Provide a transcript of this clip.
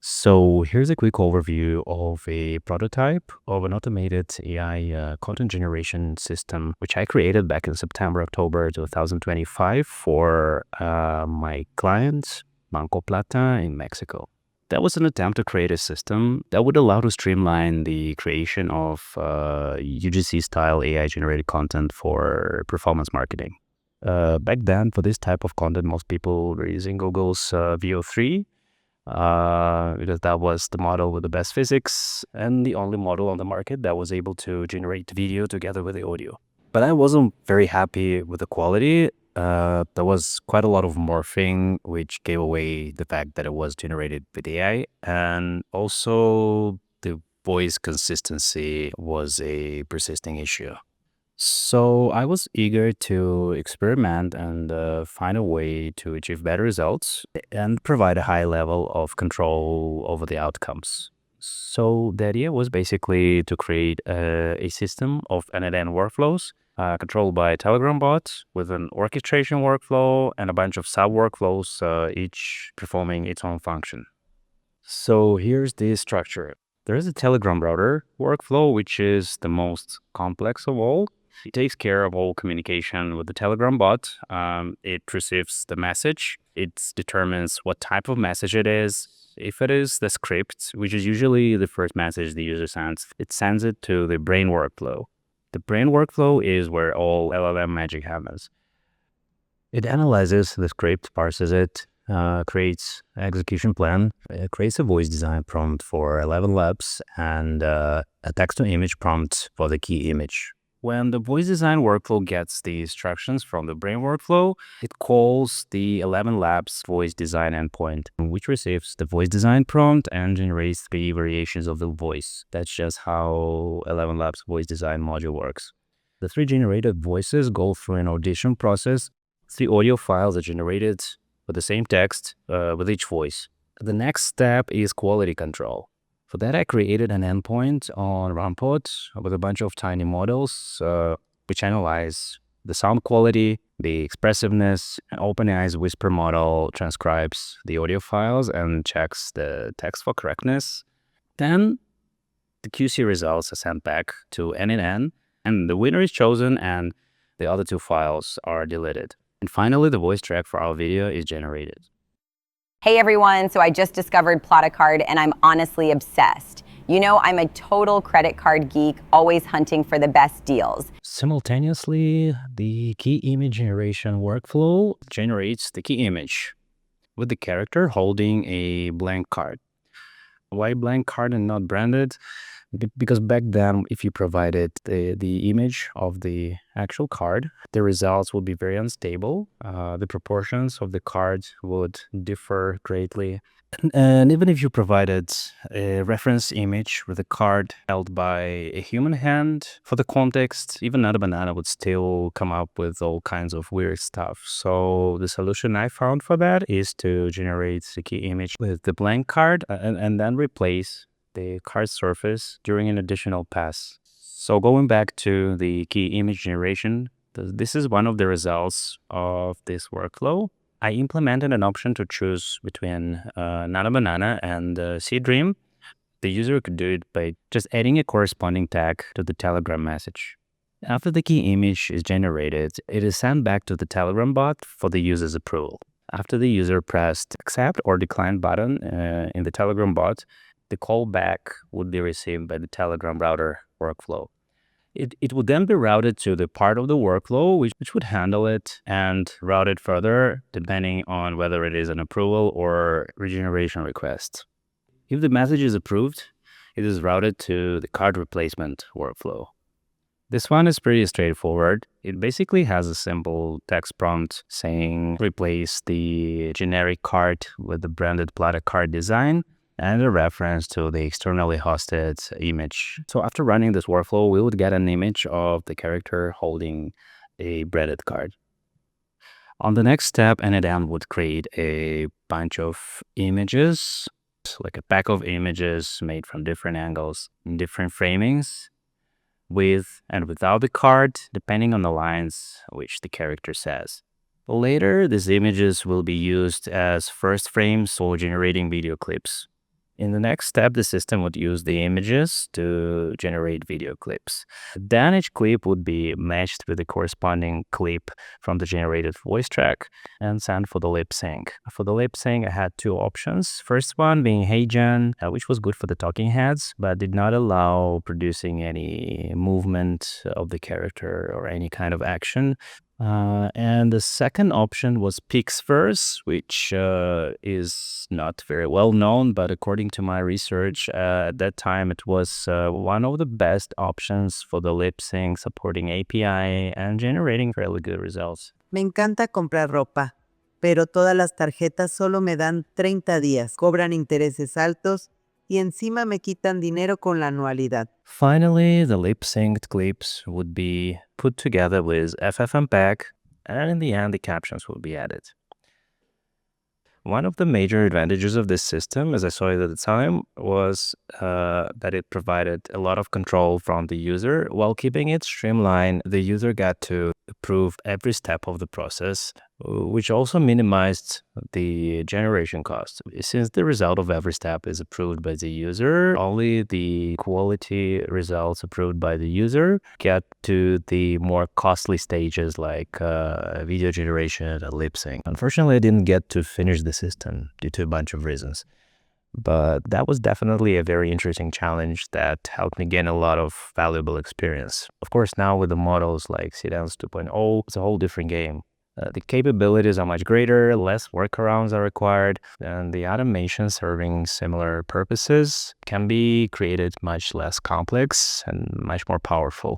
So here's a quick overview of a prototype of an automated AI content generation system, which I created back in September, October 2025 for my client, Banco Plata in Mexico. That was an attempt to create a system that would allow to streamline the creation of UGC-style AI-generated content for performance marketing. Back then, for this type of content, most people were using Google's VO3, because that was the model with the best physics and the only model on the market that was able to generate video together with the audio. But I wasn't very happy with the quality. There was quite a lot of morphing, which gave away the fact that it was generated with AI. And also the voice consistency was a persisting issue. So I was eager to experiment and find a way to achieve better results and provide a high level of control over the outcomes. So the idea was basically to create a system of end-to-end workflows controlled by a Telegram bot with an orchestration workflow and a bunch of sub-workflows, each performing its own function. So here's the structure. There is a Telegram router workflow, which is the most complex of all. It takes care of all communication with the Telegram bot. It receives the message. It determines what type of message it is. If it is the script, which is usually the first message the user sends, it sends it to the brain workflow. The brain workflow is where all LLM magic happens. It analyzes the script, parses it, creates an execution plan, creates a voice design prompt for 11 labs, and a text-to-image prompt for the key image. When the voice design workflow gets the instructions from the brain workflow, it calls the 11 labs voice design endpoint, which receives the voice design prompt and generates 3 variations of the voice. That's just how 11 labs voice design module works. The 3 generated voices go through an audition process. 3 audio files are generated with the same text with each voice. The next step is quality control. For that, I created an endpoint on Runpod with a bunch of tiny models which analyze the sound quality, the expressiveness. OpenAI's Whisper model transcribes the audio files and checks the text for correctness. Then the QC results are sent back to NNN, and the winner is chosen and the other 2 files are deleted. And finally, the voice track for our video is generated. Hey everyone, so I just discovered Plata Card and I'm honestly obsessed. You know, I'm a total credit card geek, always hunting for the best deals. Simultaneously, the key image generation workflow generates the key image with the character holding a blank card. Why blank card and not branded? Because back then, if you provided the image of the actual card, the results would be very unstable. The proportions of the card would differ greatly. And even if you provided a reference image with a card held by a human hand for the context, even Nada Banana would still come up with all kinds of weird stuff. So the solution I found for that is to generate the key image with the blank card and then replace the card surface during an additional pass. So going back to the key image generation, this is one of the results of this workflow. I implemented an option to choose between Nana Banana and Seedream. The user could do it by just adding a corresponding tag to the Telegram message. After the key image is generated, it is sent back to the Telegram bot for the user's approval. After the user pressed accept or decline button in the Telegram bot, the callback would be received by the Telegram router workflow. It would then be routed to the part of the workflow which would handle it and route it further depending on whether it is an approval or regeneration request. If the message is approved, it is routed to the card replacement workflow. This one is pretty straightforward. It basically has a simple text prompt saying replace the generic card with the branded Plata card design and a reference to the externally hosted image. So after running this workflow, we would get an image of the character holding a branded card. On the next step, NNN would create a bunch of images, like a pack of images made from different angles, in different framings, with and without the card, depending on the lines which the character says. Later, these images will be used as first frames for generating video clips. In the next step, the system would use the images to generate video clips. Then each clip would be matched with the corresponding clip from the generated voice track and sent for the lip sync. For the lip sync, I had two options. First one being Hey Jen, which was good for the talking heads, but did not allow producing any movement of the character or any kind of action. And the second option was Pixverse, which is not very well known, but according to my research, at that time it was one of the best options for the lip sync, supporting API and generating fairly good results. Me encanta comprar ropa, pero todas las tarjetas solo me dan 30 días, cobran intereses altos y encima me quitan dinero con la anualidad. Finally, the lip synced clips would be put together with FFmpeg, and in the end, the captions would be added. One of the major advantages of this system, as I saw it at the time, was that it provided a lot of control from the user. While keeping it streamlined, the user got to approve every step of the process, which also minimized the generation cost. Since the result of every step is approved by the user, only the quality results approved by the user get to the more costly stages like video generation and lip sync. Unfortunately, I didn't get to finish the system due to a bunch of reasons. But that was definitely a very interesting challenge that helped me gain a lot of valuable experience. Of course, now with the models like Cdance 2.0, it's a whole different game. The capabilities are much greater, less workarounds are required, and the automation serving similar purposes can be created much less complex and much more powerful.